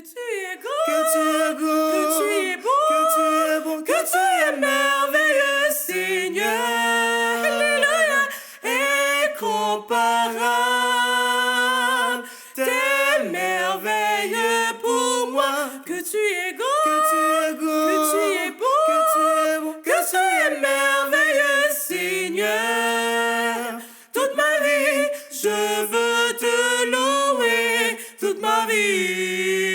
tu es grand, que tu es grand, que tu es beau, que tu es bon, que tu es merveilleux, Seigneur. Alléluia. Incomparable, t'es merveilleux pour moi. Que tu es grand, que tu es grand, que tu es beau, que tu es bon, que tu es merveilleux, Seigneur. Toute ma vie, je veux te louer. Toute ma vie,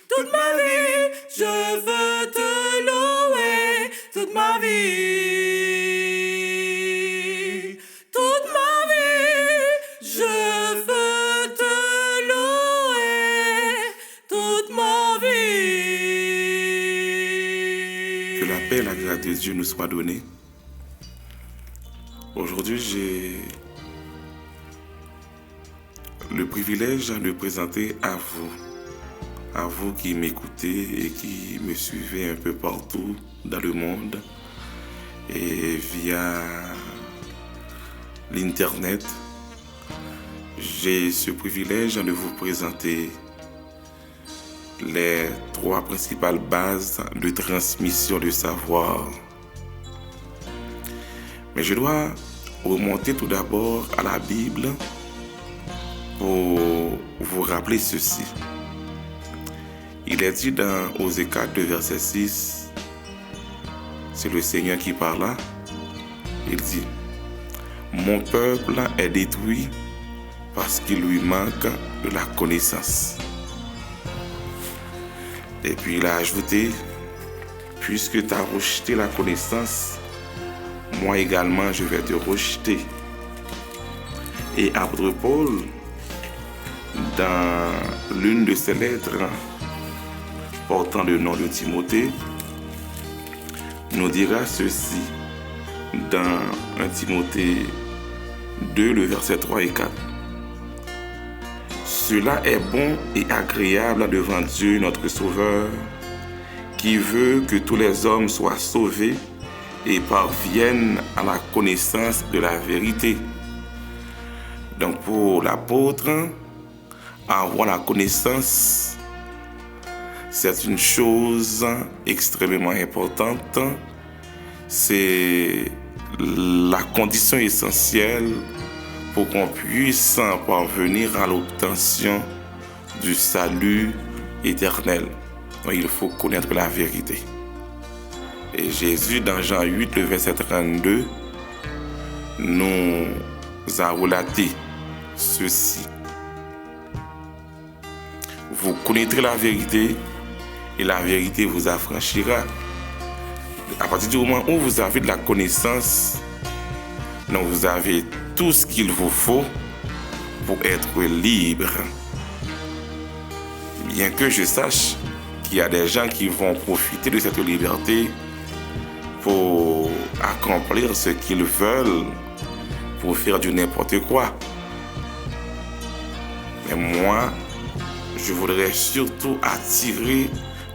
toute ma vie, je veux te louer. Toute ma vie, toute ma vie, je veux te louer. Toute ma vie. Que la paix et la grâce de Dieu nous soient données. Aujourd'hui, j'ai le privilège de présenter à vous qui m'écoutez et qui me suivez un peu partout dans le monde et via l'internet. J'ai ce privilège de vous présenter les 3 principales bases de transmission de savoir. Mais je dois remonter tout d'abord à la Bible pour vous rappeler ceci. Il est dit dans Osée 4, verset 6, c'est le Seigneur qui parle là. Il dit, mon peuple est détruit parce qu'il lui manque de la connaissance. Et puis il a ajouté, puisque tu as rejeté la connaissance, moi également je vais te rejeter. Et apôtre Paul, dans l'une de ses lettres portant le nom de Timothée, nous dira ceci dans 1 Timothée 2, le verset 3 et 4. Cela est bon et agréable devant Dieu notre Sauveur, qui veut que tous les hommes soient sauvés et parviennent à la connaissance de la vérité. Donc pour l'apôtre, avoir la connaissance, c'est une chose extrêmement importante. C'est la condition essentielle pour qu'on puisse parvenir à l'obtention du salut éternel. Donc, il faut connaître la vérité. Et Jésus, dans Jean 8, le verset 32, nous a relaté ceci. Vous connaîtrez la vérité et la vérité vous affranchira. À partir du moment où vous avez de la connaissance, donc vous avez tout ce qu'il vous faut pour être libre. Bien que je sache qu'il y a des gens qui vont profiter de cette liberté pour accomplir ce qu'ils veulent, pour faire du n'importe quoi. Mais moi, je voudrais surtout attirer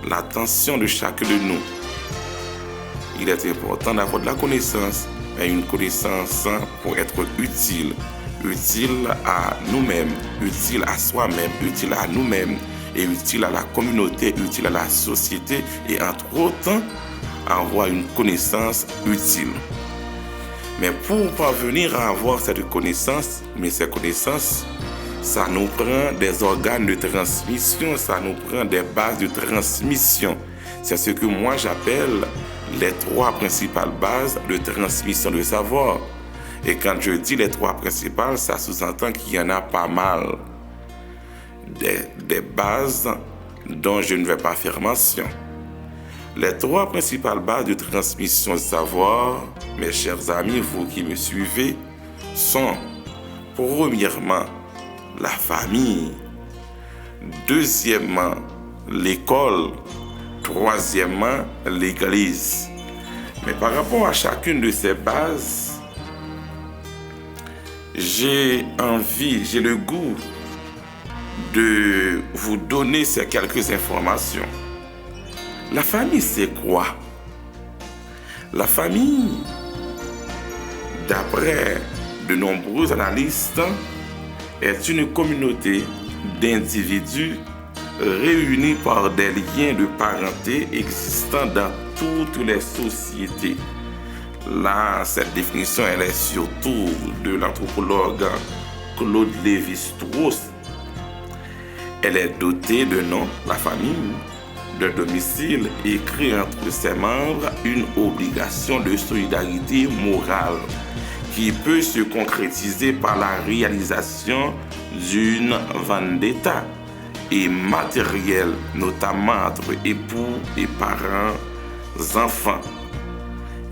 l'attention de chacun de nous. Il est important d'avoir de la connaissance, mais une connaissance pour être utile à nous-mêmes, utile à soi-même, utile à nous-mêmes, et utile à la communauté, utile à la société, et entre autres, avoir une connaissance utile. Mais pour parvenir à avoir cette connaissance, ces connaissances, ça nous prend des organes de transmission, ça nous prend des bases de transmission. C'est ce que moi j'appelle les 3 principales bases de transmission de savoir. Et quand je dis les 3 principales, ça sous-entend qu'il y en a pas mal. Des bases dont je ne vais pas faire mention. Les 3 principales bases de transmission de savoir, mes chers amis, vous qui me suivez, sont premièrement la famille, deuxièmement l'école, troisièmement l'église. Mais par rapport à chacune de ces bases, j'ai le goût de vous donner ces quelques informations. La famille, c'est quoi? La famille, d'après de nombreux analystes, est une communauté d'individus réunis par des liens de parenté existant dans toutes les sociétés. Là, cette définition, elle est surtout de l'anthropologue Claude Lévi-Strauss. Elle est dotée de nom, la famille, de domicile et crée entre ses membres une obligation de solidarité morale qui peut se concrétiser par la réalisation d'une vendetta et matérielle, notamment entre époux et parents, enfants.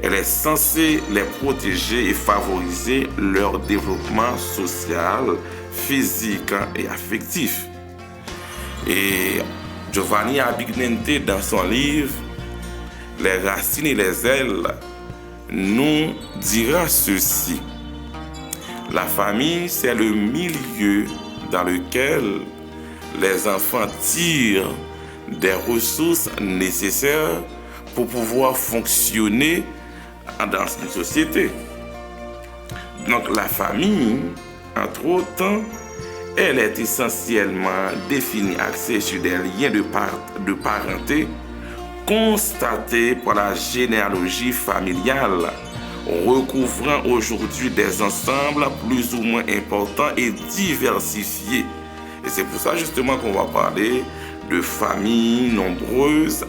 Elle est censée les protéger et favoriser leur développement social, physique et affectif. Et Giovanni Abignente, dans son livre « Les racines et les ailes », nous dira ceci. La famille, c'est le milieu dans lequel les enfants tirent des ressources nécessaires pour pouvoir fonctionner dans une société. Donc la famille, entre autres, elle est essentiellement définie, axée sur des liens de parenté constatés par la généalogie familiale, recouvrant aujourd'hui des ensembles plus ou moins importants et diversifiés. Et c'est pour ça justement qu'on va parler de familles nombreuses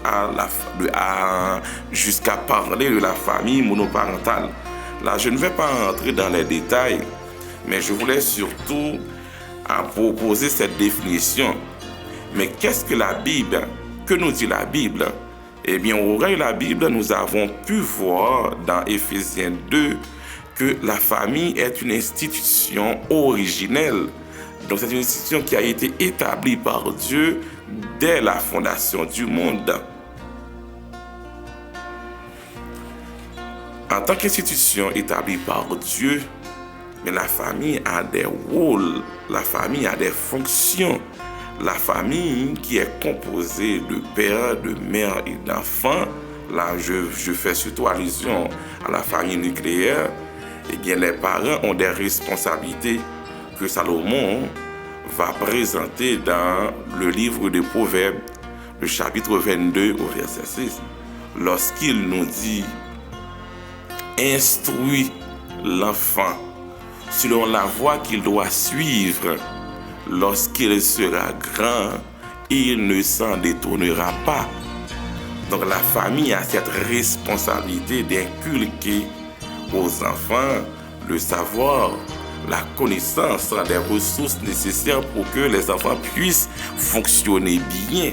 jusqu'à parler de la famille monoparentale. Là, je ne vais pas entrer dans les détails, mais je voulais surtout proposer cette définition. Mais qu'est-ce que la Bible? Que nous dit la Bible? Eh bien, au regard de la Bible, nous avons pu voir dans Éphésiens 2 que la famille est une institution originelle. Donc, c'est une institution qui a été établie par Dieu dès la fondation du monde. En tant qu'institution établie par Dieu, mais la famille a des rôles, la famille a des fonctions. La famille qui est composée de pères, de mères et d'enfants, là je fais surtout allusion à la famille nucléaire, eh bien les parents ont des responsabilités que Salomon va présenter dans le livre des Proverbes, le chapitre 22 au verset 6, lorsqu'il nous dit « Instruis l'enfant selon la voie qu'il doit suivre. Lorsqu'il sera grand, il ne s'en détournera pas. » Donc la famille a cette responsabilité d'inculquer aux enfants le savoir, la connaissance des ressources nécessaires pour que les enfants puissent fonctionner bien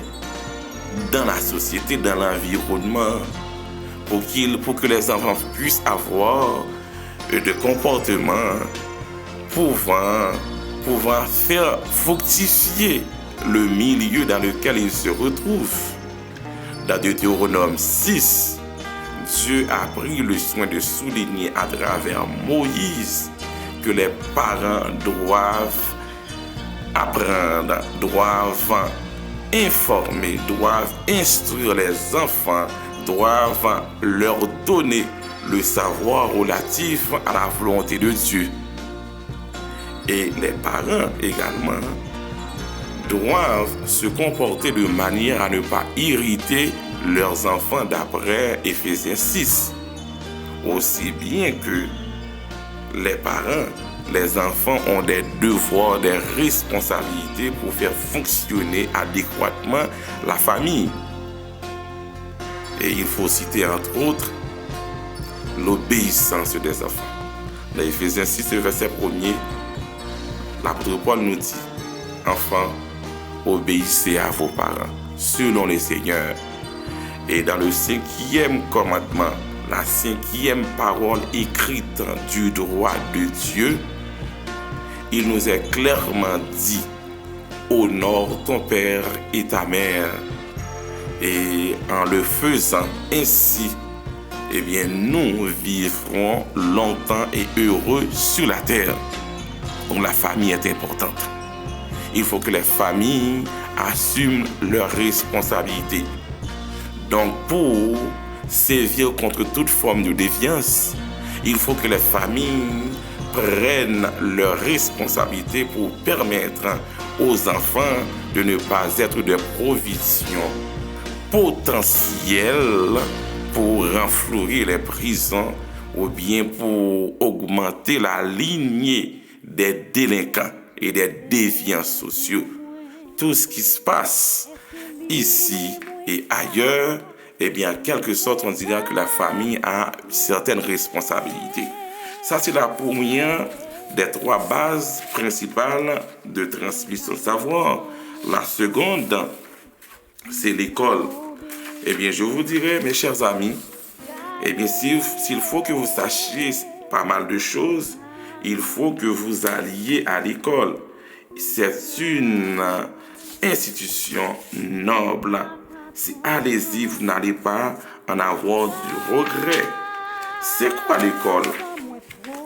dans la société, dans l'environnement, pour que les enfants puissent avoir des comportements pouvant faire fructifier le milieu dans lequel ils se retrouvent. Dans Deutéronome 6, Dieu a pris le soin de souligner à travers Moïse que les parents doivent apprendre, doivent informer, doivent instruire les enfants, doivent leur donner le savoir relatif à la volonté de Dieu. Et les parents également doivent se comporter de manière à ne pas irriter leurs enfants d'après Éphésiens 6. Aussi bien que les parents, les enfants ont des devoirs, des responsabilités pour faire fonctionner adéquatement la famille. Et il faut citer entre autres l'obéissance des enfants. Dans Éphésiens 6, verset 1er, l'apôtre Paul nous dit « Enfants, obéissez à vos parents, selon le Seigneur. » Et dans le 5e commandement, la 5e parole écrite du droit de Dieu, il nous est clairement dit « Honore ton père et ta mère. » Et en le faisant ainsi, eh bien, nous vivrons longtemps et heureux sur la terre. Donc la famille est importante. Il faut que les familles assument leurs responsabilités. Donc pour sévir contre toute forme de déviance, il faut que les familles prennent leurs responsabilités pour permettre aux enfants de ne pas être des provisions potentielles pour renflouer les prisons ou bien pour augmenter la lignée des délinquants et des déviants sociaux. Tout ce qui se passe ici et ailleurs, eh bien, en quelque sorte, on dira que la famille a certaines responsabilités. Ça, c'est la première des trois bases principales de transmission de savoir. La seconde, c'est l'école. Eh bien, je vous dirais, mes chers amis, eh bien, s'il faut que vous sachiez pas mal de choses, il faut que vous alliez à l'école. C'est une institution noble. Si allez-y, vous n'allez pas en avoir du regret. C'est quoi l'école?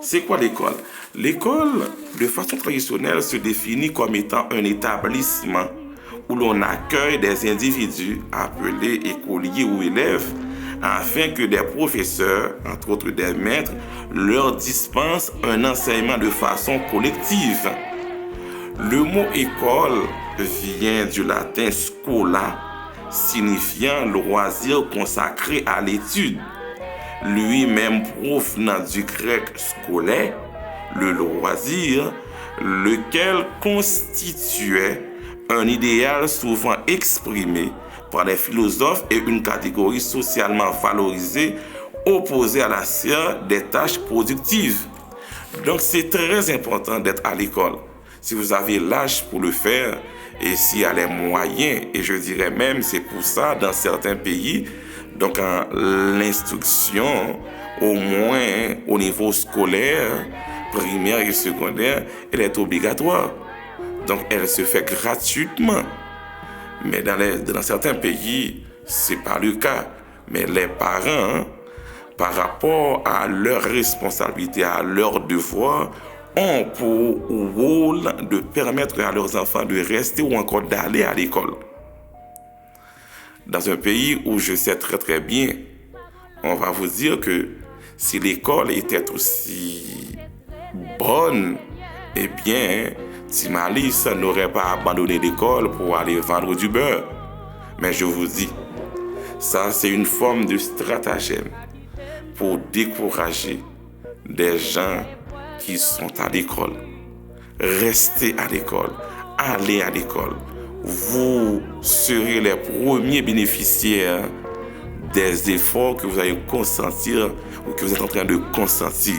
C'est quoi l'école? L'école, de façon traditionnelle, se définit comme étant un établissement où l'on accueille des individus appelés écoliers ou élèves afin que des professeurs, entre autres des maîtres, leur dispensent un enseignement de façon collective. Le mot école vient du latin scola, signifiant loisir consacré à l'étude. Lui-même provenant du grec scolaire, le loisir, lequel constituait un idéal souvent exprimé par les philosophes et une catégorie socialement valorisée opposée à la science des tâches productives. Donc c'est très important d'être à l'école. Si vous avez l'âge pour le faire et s'il y a les moyens, et je dirais même c'est pour ça dans certains pays, donc l'instruction, au moins au niveau scolaire, primaire et secondaire, elle est obligatoire. Donc elle se fait gratuitement. Mais dans certains pays, c'est pas le cas. Mais les parents, par rapport à leurs responsabilités, à leurs devoirs, ont pour rôle de permettre à leurs enfants de rester ou encore d'aller à l'école. Dans un pays où je sais très très bien, on va vous dire que si l'école était aussi bonne, eh bien, Timalis n'aurait pas abandonné l'école pour aller vendre du beurre. Mais je vous dis, ça c'est une forme de stratagème pour décourager des gens qui sont à l'école. Restez à l'école, allez à l'école. Vous serez les premiers bénéficiaires des efforts que vous allez consentir ou que vous êtes en train de consentir.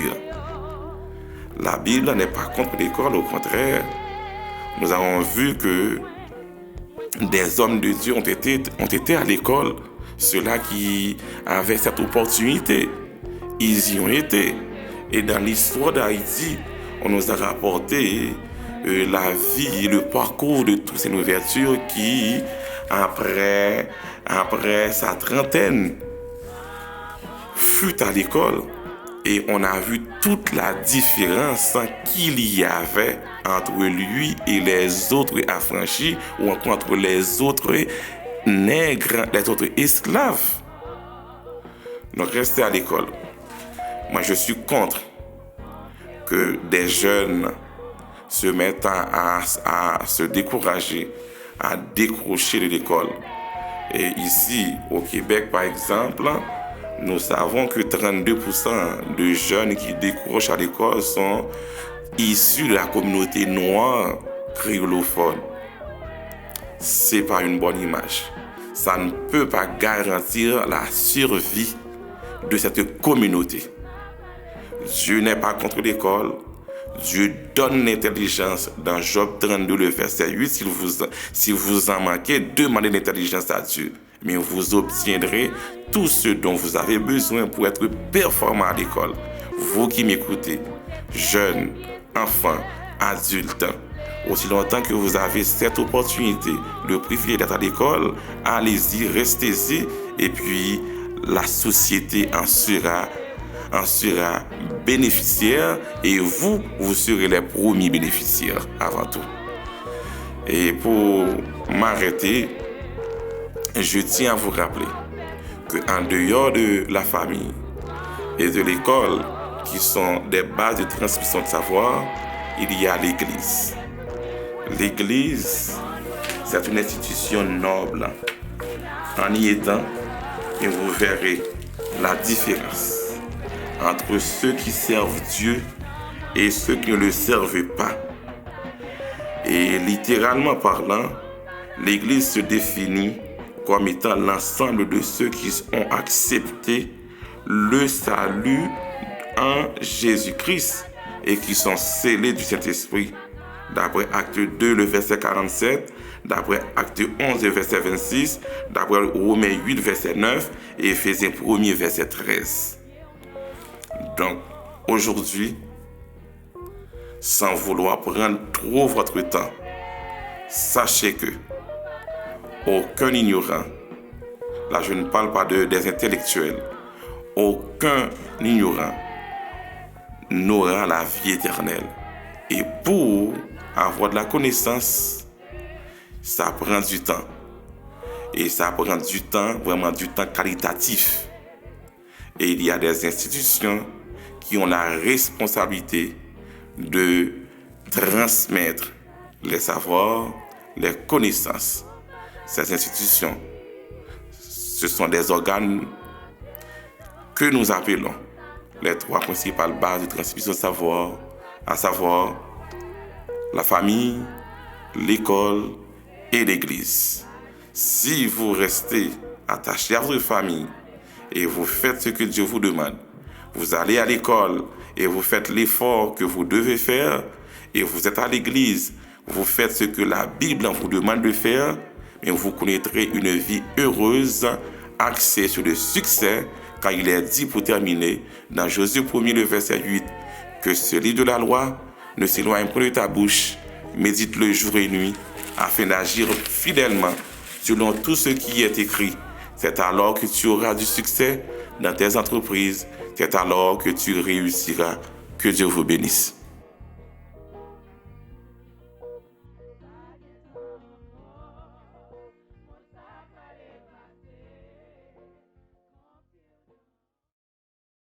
La Bible n'est pas contre l'école, au contraire. Nous avons vu que des hommes de Dieu ont été à l'école, ceux-là qui avaient cette opportunité. Ils y ont été. Et dans l'histoire d'Haïti, on nous a rapporté la vie et le parcours de tous ces ouvertures qui, après sa trentaine, fut à l'école. Et on a vu toute la différence qu'il y avait entre lui et les autres affranchis ou encore entre les autres nègres, les autres esclaves. Donc restez à l'école. Moi, je suis contre que des jeunes se mettent à se décourager, à décrocher de l'école. Et ici, au Québec, par exemple, nous savons que 32% de jeunes qui décrochent à l'école sont issus de la communauté noire créolophone. C'est pas une bonne image. Ça ne peut pas garantir la survie de cette communauté. Dieu n'est pas contre l'école. Dieu donne l'intelligence dans Job 32, le verset 8. Si vous en manquez, demandez l'intelligence à Dieu. Mais vous obtiendrez tout ce dont vous avez besoin pour être performant à l'école. Vous qui m'écoutez, jeunes, enfants, adultes, aussi longtemps que vous avez cette opportunité, le privilège d'être à l'école, allez-y, restez-y, et puis la société en sera bénéficiaire et vous serez les premiers bénéficiaires avant tout. Et pour m'arrêter, je tiens à vous rappeler qu'en dehors de la famille et de l'école, qui sont des bases de transmission de savoir, il y a l'Église. L'Église, c'est une institution noble. En y étant, et vous verrez la différence entre ceux qui servent Dieu et ceux qui ne le servent pas. Et littéralement parlant, l'Église se définit comme étant l'ensemble de ceux qui ont accepté le salut en Jésus-Christ et qui sont scellés du Saint-Esprit. D'après Acte 2, le verset 47, d'après Acte 11, le verset 26, d'après Romains 8, verset 9 et Éphésiens 1, verset 13. Donc, aujourd'hui, sans vouloir prendre trop votre temps, sachez que aucun ignorant, là je ne parle pas des intellectuels, aucun ignorant n'aura la vie éternelle. Et pour avoir de la connaissance, ça prend du temps. Et ça prend du temps, vraiment du temps qualitatif. Et il y a des institutions qui ont la responsabilité de transmettre les savoirs, les connaissances. Ces institutions, ce sont des organes que nous appelons les trois principales bases de transmission de savoir, à savoir la famille, l'école et l'Église. Si vous restez attaché à votre famille et vous faites ce que Dieu vous demande, vous allez à l'école et vous faites l'effort que vous devez faire, et vous êtes à l'Église, vous faites ce que la Bible vous demande de faire, et vous connaîtrez une vie heureuse, axée sur le succès, car il est dit pour terminer, dans Josué 1, le verset 8, que ce livre de la loi ne s'éloigne pas de ta bouche, médite-le jour et nuit, afin d'agir fidèlement selon tout ce qui est écrit. C'est alors que tu auras du succès dans tes entreprises, c'est alors que tu réussiras. Que Dieu vous bénisse.